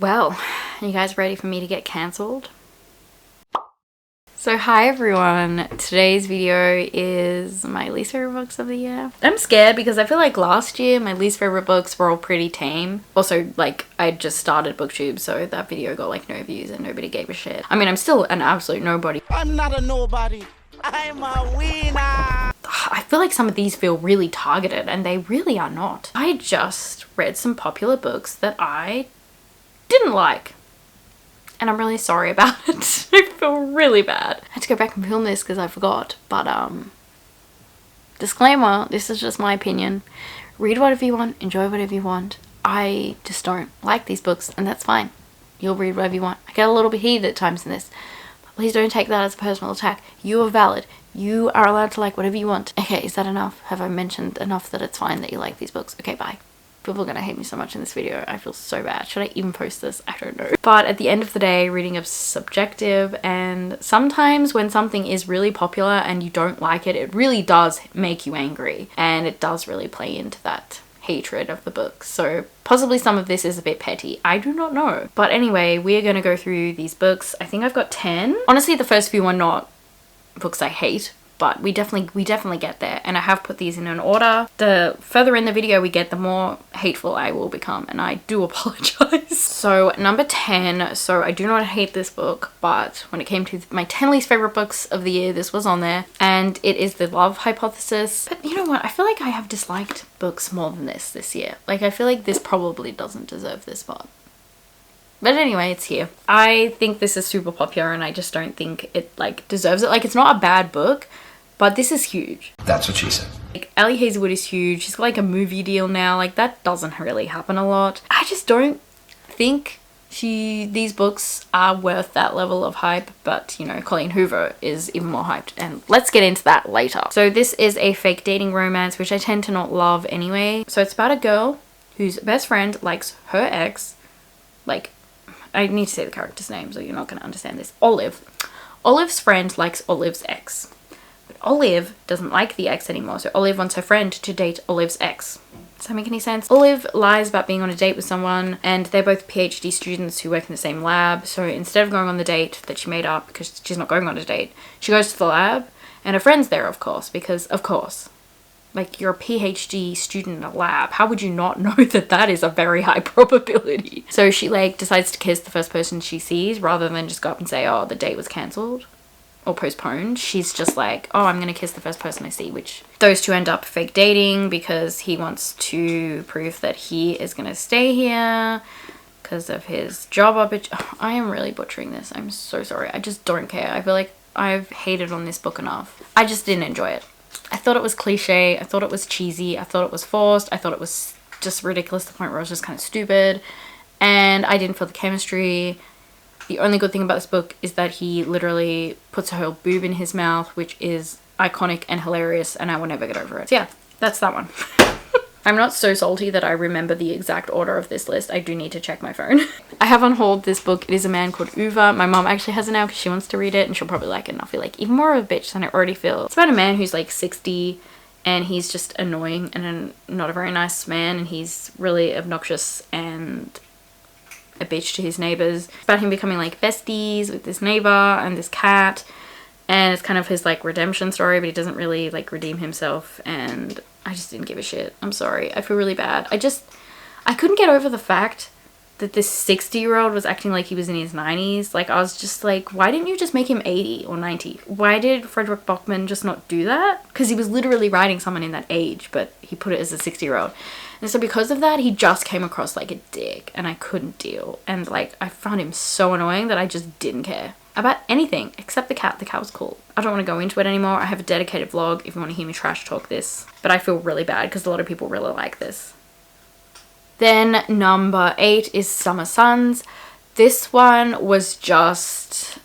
Well, are you guys ready for me to get cancelled? So hi everyone, today's video is my least favorite books of the year. I'm scared because I feel like last year my least favorite books were all pretty tame. Also, like, I just started booktube, so that video got like no views and nobody gave a shit. I mean, I'm still an absolute nobody. I'm not a nobody, I'm a winner. I feel like some of these feel really targeted and they really are not. I just read some popular books that I didn't like. And I'm really sorry about it. I feel really bad. I had to go back and film this because I forgot. But disclaimer, this is just my opinion. Read whatever you want, enjoy whatever you want. I just don't like these books and that's fine. You'll read whatever you want. I get a little bit heated at times in this. But please don't take that as a personal attack. You are valid. You are allowed to like whatever you want. Okay, is that enough? Have I mentioned enough that it's fine that you like these books? Okay, bye. People are gonna hate me so much in this video. I feel so bad. Should I even post this? I don't know. But at the end of the day, reading is subjective, and sometimes when something is really popular and you don't like it, it really does make you angry, and it does really play into that hatred of the book. So possibly some of this is a bit petty. I do not know. But anyway, we are gonna go through these books. I think I've got 10. Honestly, the first few are not books I hate, but we definitely get there, and I have put these in an order. The further in the video we get, the more hateful I will become, and I do apologize. So number 10, so I do not hate this book, but when it came to my 10 least favorite books of the year, this was on there, and it is The Love Hypothesis. But you know what, I feel like I have disliked books more than this year. Like, I feel like this probably doesn't deserve this spot. But anyway, it's here. I think this is super popular and I just don't think it like deserves it. Like, it's not a bad book, but this is huge. That's what she said. Like, Ellie Hazelwood is huge. She's got like a movie deal now. Like, that doesn't really happen a lot. I just don't think these books are worth that level of hype, but you know, Colleen Hoover is even more hyped, and let's get into that later. So this is a fake dating romance, which I tend to not love anyway. So it's about a girl whose best friend likes her ex. Like, I need to say the character's name, so you're not going to understand this. Olive. Olive's friend likes Olive's ex. But Olive doesn't like the ex anymore, so Olive wants her friend to date Olive's ex. Does that make any sense? Olive lies about being on a date with someone, and they're both PhD students who work in the same lab. So instead of going on the date that she made up, because she's not going on a date, she goes to the lab, and her friend's there, of course, because of course. Like, you're a PhD student in a lab. How would you not know that that is a very high probability? So she like decides to kiss the first person she sees rather than just go up and say, oh, the date was cancelled or postponed. She's just like, oh, I'm gonna kiss the first person I see, which those two end up fake dating because he wants to prove that he is gonna stay here because of his job opportunity. I am really butchering this. I'm so sorry. I just don't care. I feel like I've hated on this book enough. I just didn't enjoy it. I thought it was cliche, I thought it was cheesy, I thought it was forced, I thought it was just ridiculous to the point where it was just kind of stupid, and I didn't feel the chemistry. The only good thing about this book is that he literally puts a whole boob in his mouth, which is iconic and hilarious, and I will never get over it. So yeah, that's that one. I'm not so salty that I remember the exact order of this list. I do need to check my phone. I have on hold this book. It is A Man Called Uuver. My mom actually has it now because she wants to read it and she'll probably like it, and I'll feel like even more of a bitch than I already feel. It's about a man who's like 60 and he's just annoying and not a very nice man, and he's really obnoxious and a bitch to his neighbors. It's about him becoming like besties with this neighbor and this cat, and it's kind of his like redemption story, but he doesn't really like redeem himself, and I just didn't give a shit. I'm sorry. I feel really bad. I couldn't get over the fact that this 60-year-old was acting like he was in his 90s. Like, I was just like, why didn't you just make him 80 or 90? Why did Frederick Bachman just not do that? Because he was literally writing someone in that age, but he put it as a 60-year-old. And so because of that, he just came across like a dick, and I couldn't deal. And like, I found him so annoying that I just didn't care about anything except the cat. The cat was cool. I don't want to go into it anymore. I have a dedicated vlog if you want to hear me trash talk this, but I feel really bad because a lot of people really like this. Then number 8 is Summer Suns. This one was just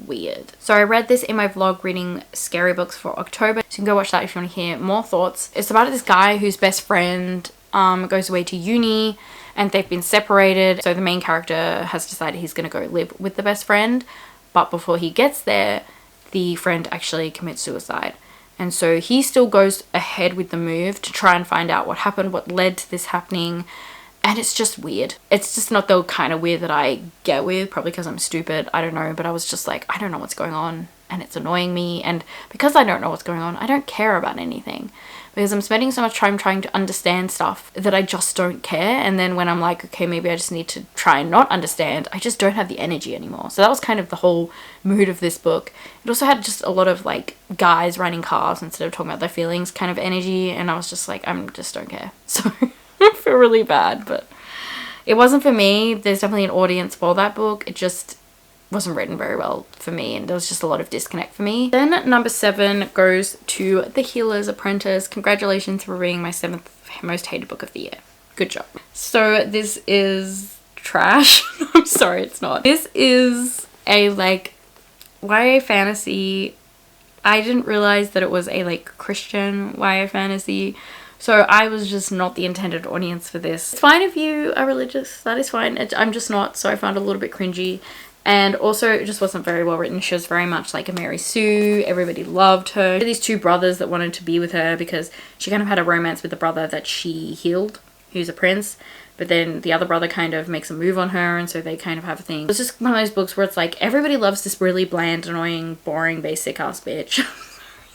weird. So I read this in my vlog reading scary books for October, so you can go watch that if you want to hear more thoughts. It's about this guy whose best friend goes away to uni and they've been separated, so the main character has decided he's gonna go live with the best friend. But before he gets there, the friend actually commits suicide. And so he still goes ahead with the move to try and find out what happened, what led to this happening. And it's just weird. It's just not the kind of weird that I get with, probably because I'm stupid, I don't know, but I was just like, I don't know what's going on, and it's annoying me, and because I don't know what's going on, I don't care about anything, because I'm spending so much time trying to understand stuff that I just don't care, and then when I'm like, okay, maybe I just need to try and not understand, I just don't have the energy anymore. So that was kind of the whole mood of this book. It also had just a lot of like guys riding cars instead of talking about their feelings kind of energy, and I was just like, I just don't care. So I feel really bad, but it wasn't for me. There's definitely an audience for that book. It just wasn't written very well for me, and there was just a lot of disconnect for me. Then number 7 goes to The Healers Apprentice. Congratulations for being my 7th most hated book of the year. Good job. So this is trash. I'm sorry, it's not. This is a like YA fantasy. I didn't realize that it was a like Christian YA fantasy. So I was just not the intended audience for this. It's fine if you are religious, that is fine. I'm just not, so I found it a little bit cringy. And also it just wasn't very well written. She was very much like a Mary Sue. Everybody loved her. These 2 brothers that wanted to be with her because she kind of had a romance with the brother that she healed, who's a prince. But then the other brother kind of makes a move on her, and so they kind of have a thing. It's just one of those books where it's like, everybody loves this really bland, annoying, boring, basic ass bitch.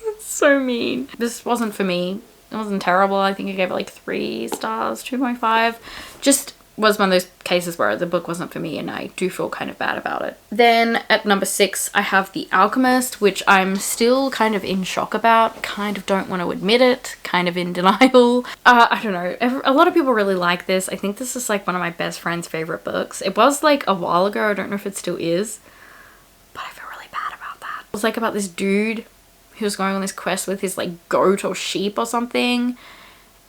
It's so mean. This wasn't for me. It wasn't terrible. I think I gave it like 3 stars, 2.5. Just was one of those cases where the book wasn't for me, and I do feel kind of bad about it. Then at number 6, I have The Alchemist, which I'm still kind of in shock about. Kind of don't want to admit it. Kind of in denial. I don't know. A lot of people really like this. I think this is like one of my best friend's favorite books. It was like a while ago. I don't know if it still is, but I feel really bad about that. It was like about this dude who was going on this quest with his like goat or sheep or something,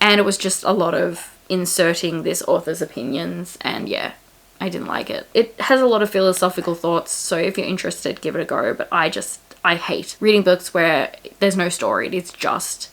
and it was just a lot of inserting this author's opinions, and yeah, I didn't like it. It has a lot of philosophical thoughts, so if you're interested, give it a go, but I hate reading books where there's no story. It's just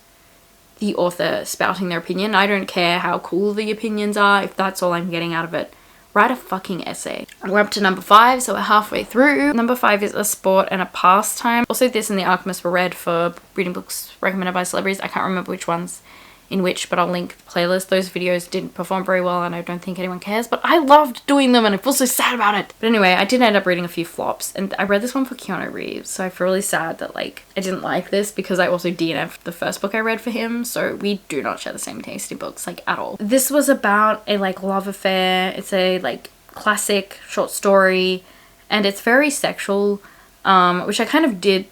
the author spouting their opinion. I don't care how cool the opinions are. If that's all I'm getting out of it, write a fucking essay. We're up to number 5, so we're halfway through. Number 5 is A Sport and a Pastime. Also, this and The Alchemist were read for reading books recommended by celebrities. I can't remember which ones in which, but I'll link the playlist. Those videos didn't perform very well, and I don't think anyone cares, but I loved doing them, and I feel so sad about it. But anyway, I did end up reading a few flops, and I read this one for Keanu Reeves, so I feel really sad that like I didn't like this, because I also DNF'd the first book I read for him, so we do not share the same taste in books, like at all. This was about a like love affair. It's a like classic short story, and it's very sexual, which I kind of did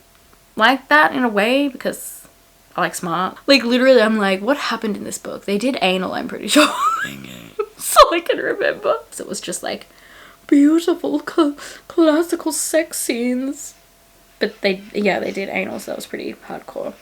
like that in a way, because I like smart. Like literally I'm like, what happened in this book? They did anal, I'm pretty sure. So I can remember. So it was just like beautiful classical sex scenes. But they did anal, so that was pretty hardcore.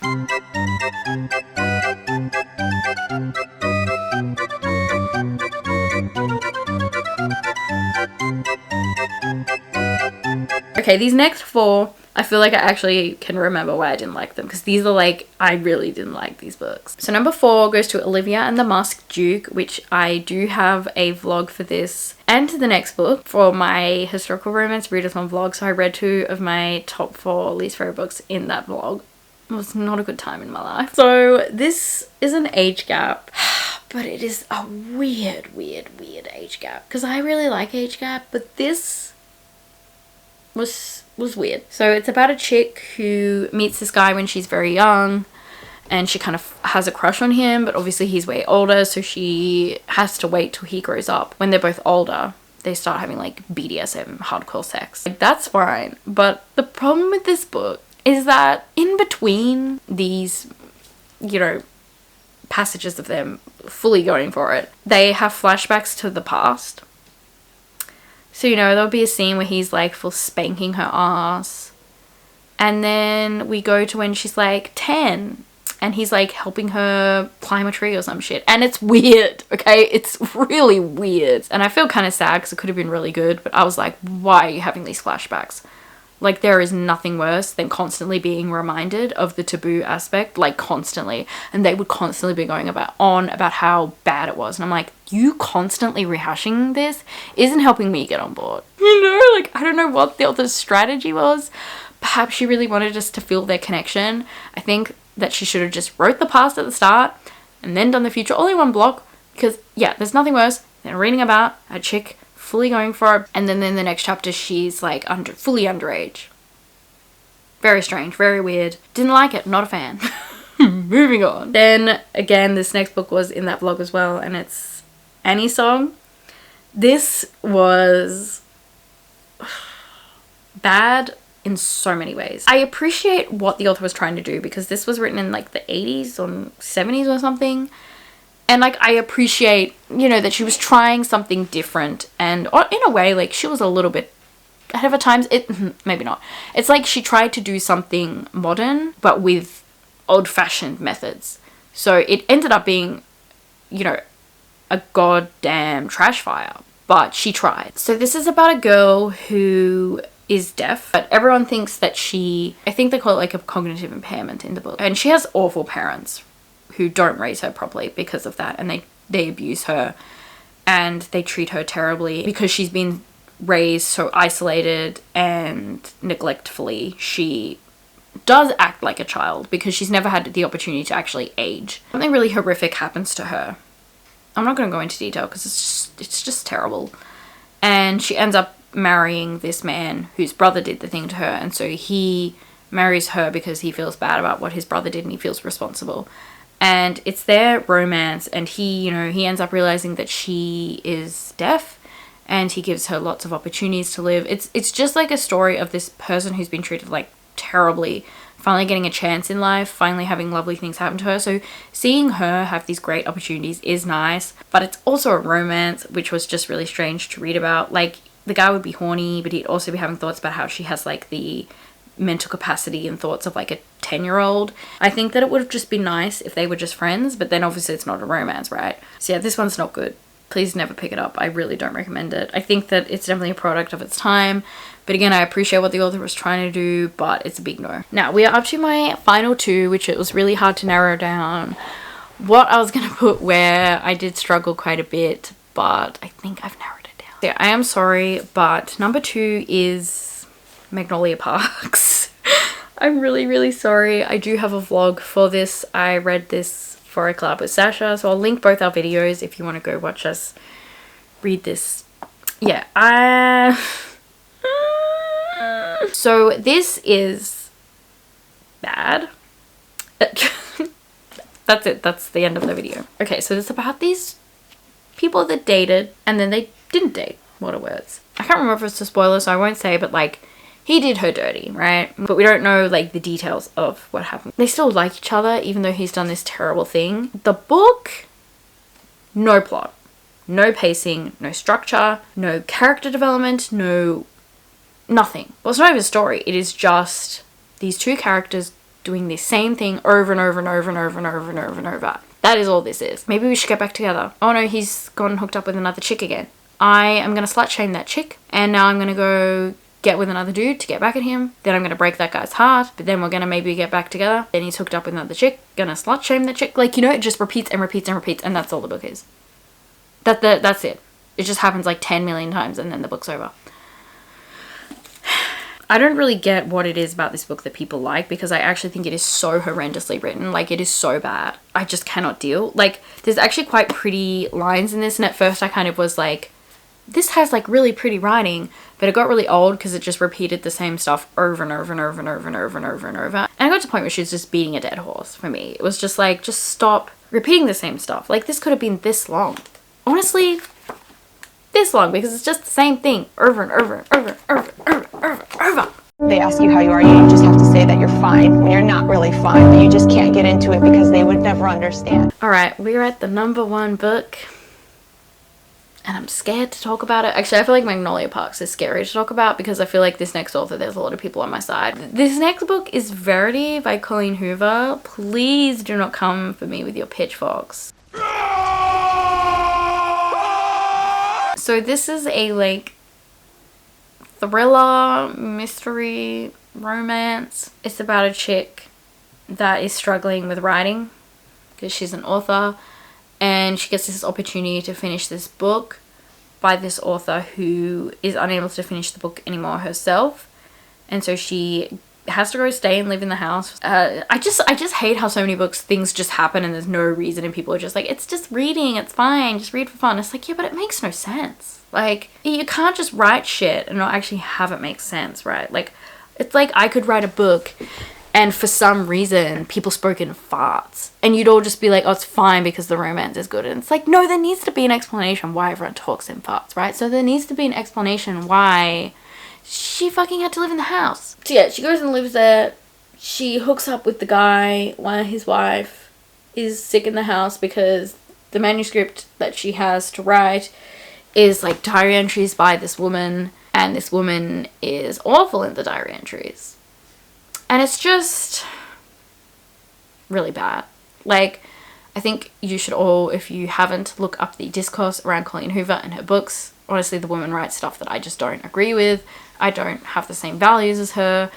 Okay, these next 4, I feel like I actually can remember why I didn't like them, because these are like, I really didn't like these books. So number 4 goes to Olivia and the Masked Duke, which I do have a vlog for this and the next book for my historical romance readathon vlog. So I read 2 of my top 4 least favorite books in that vlog. It was not a good time in my life. So this is an age gap, but it is a weird age gap, because I really like age gap, but this was weird. So it's about a chick who meets this guy when she's very young, and she kind of has a crush on him, but obviously he's way older, so she has to wait till he grows up. When they're both older, they start having like BDSM, hardcore sex. Like, that's fine, but the problem with this book is that in between these, you know, passages of them fully going for it, they have flashbacks to the past. So, you know, there'll be a scene where he's like full spanking her ass, and then we go to when she's like 10 and he's like helping her climb a tree or some shit, and it's weird. Okay, it's really weird, and I feel kind of sad because it could have been really good, but I was like, why are you having these flashbacks? Like, there is nothing worse than constantly being reminded of the taboo aspect, like constantly. And they would constantly be going on about how bad it was. And I'm like, you constantly rehashing this isn't helping me get on board. You know, like, I don't know what the author's strategy was. Perhaps she really wanted us to feel their connection. I think that she should have just wrote the past at the start and then done the future all in one block. Because, yeah, there's nothing worse Then reading about a chick fully going for it, and then in the next chapter she's like fully underage. Very strange, very weird. Didn't like it, not a fan. Moving on. Then again, this next book was in that vlog as well, and it's Annie's Song. This was bad in so many ways. I appreciate what the author was trying to do, because this was written in like the 80s or 70s or something. And like, I appreciate, you know, that she was trying something different, and in a way, like, she was a little bit ahead of her times. Maybe not. It's like she tried to do something modern, but with old-fashioned methods. So it ended up being, you know, a goddamn trash fire. But she tried. So this is about a girl who is deaf, but everyone thinks that I think they call it like a cognitive impairment in the book. And she has awful parents who don't raise her properly because of that, and they abuse her and they treat her terribly because she's been raised so isolated and neglectfully. She does act like a child because she's never had the opportunity to actually age. Something really horrific happens to her. I'm not going to go into detail because it's just terrible. And she ends up marrying this man whose brother did the thing to her, and so he marries her because he feels bad about what his brother did and he feels responsible. And it's their romance, and he ends up realizing that she is deaf, and he gives her lots of opportunities to live. It's just like a story of this person who's been treated like terribly, finally getting a chance in life, finally having lovely things happen to her. So seeing her have these great opportunities is nice, but it's also a romance, which was just really strange to read about. Like, the guy would be horny, but he'd also be having thoughts about how she has like the mental capacity and thoughts of like a 10-year-old. I think that it would have just been nice if they were just friends, but then obviously it's not a romance, right? So yeah, this one's not good. Please never pick it up. I really don't recommend it. I think that it's definitely a product of its time, but again, I appreciate what the author was trying to do, but it's a big no. Now we are up to my final two, which it was really hard to narrow down what I was going to put where. I did struggle quite a bit, but I think I've narrowed it down. So yeah, I am sorry, but number 2 is Magnolia Parks. I'm really, really sorry. I do have a vlog for this. I read this for a collab with Sasha, so I'll link both our videos if you want to go watch us read this. Yeah, so this is bad. That's it. That's the end of the video. Okay, so it's about these people that dated and then they didn't date. What are words? I can't remember if it's a spoiler, so I won't say, but like, he did her dirty, right? But we don't know like the details of what happened. They still like each other even though he's done this terrible thing. The book, no plot, no pacing, no structure, no character development, no nothing. Well, it's not even a story. It is just these two characters doing the same thing over and over and over and over and over and over and over. That is all this is. Maybe we should get back together. Oh no, he's gone hooked up with another chick again. I am going to slut shame that chick, and now I'm going to go get with another dude to get back at him. Then I'm going to break that guy's heart, but then we're going to maybe get back together. Then he's hooked up with another chick, gonna slut shame the chick. Like, you know, it just repeats and repeats and repeats, and that's all the book is. That's it. It just happens like 10 million times and then the book's over. I don't really get what it is about this book that people like, because I actually think it is so horrendously written. Like, it is so bad. I just cannot deal. Like, there's actually quite pretty lines in this, and at first I kind of was like, this has like really pretty writing, but it got really old because it just repeated the same stuff over and over and over and over and over and over and over. And I got to the point where she was just beating a dead horse for me. It was just like, just stop repeating the same stuff. Like, this could have been this long. Honestly, this long, because it's just the same thing over and over and over and over and over and over. They ask you how you are, you just have to say that you're fine when you're not really fine, but you just can't get into it because they would never understand. Alright, we're at the number 1 book, and I'm scared to talk about it. Actually, I feel like Magnolia Parks is scary to talk about because I feel like this next author, there's a lot of people on my side. This next book is Verity by Colleen Hoover. Please do not come for me with your pitchforks. So this is a like thriller, mystery, romance. It's about a chick that is struggling with writing because she's an author, and she gets this opportunity to finish this book by this author who is unable to finish the book anymore herself. And so she has to go stay and live in the house. I just hate how so many books, things just happen and there's no reason and people are just like, it's just reading, it's fine, just read for fun. It's like, yeah, but it makes no sense. Like, you can't just write shit and not actually have it make sense, right? Like, it's like I could write a book and for some reason people spoke in farts and you'd all just be like, oh, it's fine because the romance is good. And it's like, no, there needs to be an explanation why everyone talks in farts, right? So there needs to be an explanation why she fucking had to live in the house. So yeah, she goes and lives there. She hooks up with the guy while his wife is sick in the house because the manuscript that she has to write is like diary entries by this woman, and this woman is awful in the diary entries. And it's just really bad. Like, I think you should all, if you haven't, look up the discourse around Colleen Hoover and her books. Honestly, the woman writes stuff that I just don't agree with. I don't have the same values as her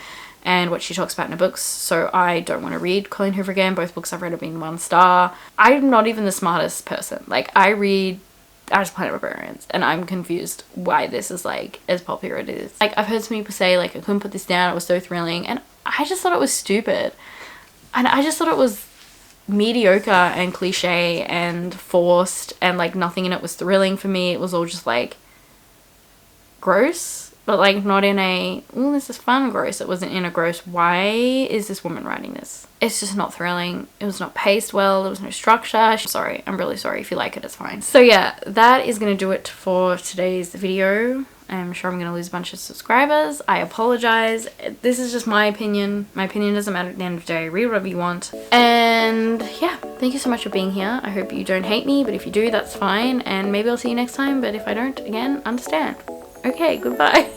and what she talks about in her books, so I don't want to read Colleen Hoover again. Both books I've read have been 1 star. I'm not even the smartest person. Like, I read As Planet Barbarians, and I'm confused why this is, like, as popular as it is. Like, I've heard some people say, like, I couldn't put this down, it was so thrilling, and I just thought it was stupid. And I just thought it was mediocre and cliche and forced, and, like, nothing in it was thrilling for me. It was all just, like, gross, but, like, not in a, oh, this is fun gross. It wasn't in a gross, why is this woman writing this? It's just not thrilling. It was not paced well. There was no structure. Sorry, I'm really sorry. If you like it, it's fine. So yeah, that is gonna do it for today's video. I'm sure I'm gonna lose a bunch of subscribers. I apologize. This is just my opinion. My opinion doesn't matter at the end of the day. Read whatever you want. And yeah, thank you so much for being here. I hope you don't hate me, but if you do, that's fine. And maybe I'll see you next time. But if I don't, again, understand. Okay, goodbye.